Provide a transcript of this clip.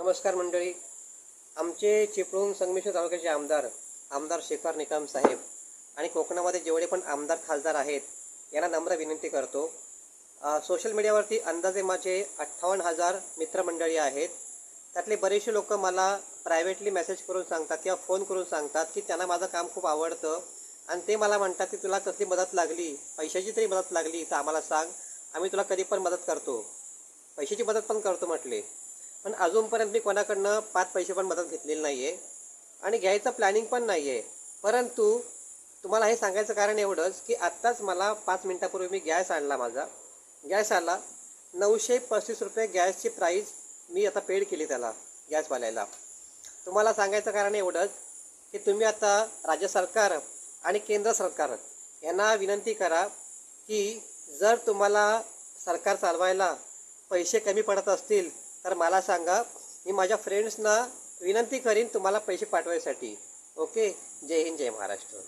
नमस्कार मंडळी. आमचे चिपळूण संगमेश्वर तालुक्याचे आमदार शेखर निकम साहेब आणि कोकणामध्ये जेवढे पण आमदार खासदार आहेत यांना नम्र विनंती करतो. सोशल मीडियावरती अंदाजे माझे 58,000 मित्रमंडळी आहेत. त्यातले बरेचसे लोक मला प्रायव्हेटली मेसेज करून सांगतात किंवा फोन करून सांगतात की त्यांना माझं काम खूप आवडतं आणि ते मला म्हणतात की तुला कसली मदत लागली, पैशाची तरी मदत लागली तर आम्हाला सांग, आम्ही तुला कधी पण मदत करतो. पैशाची मदत पण करतो म्हटले, पण अजूनपर्यंत मी कोणाकडनं 5 पैसे पण मदत घेतलेली नाही आहे आणि घ्यायचं प्लॅनिंग पण नाही आहे. परंतु तुम्हाला हे सांगायचं कारण एवढंच की आत्ताच मला 5 मिनटापूर्वी मी गॅस आणला. माझा गॅस आला 935 रुपये गॅसची प्राईस मी आता पेड केली त्याला गॅसवाल्याला. तुम्हाला सांगायचं कारण एवढंच की तुम्ही आता राज्य सरकार आणि केंद्र सरकार यांना विनंती करा की जर तुम्हाला सरकार चालवायला पैसे कमी पडत असतील तर मला सांगा, मी माझ्या फ्रेंड्सना विनंती करीन तुम्हाला पैसे पाठवायसाठी. ओके. जय हिंद, जय महाराष्ट्र.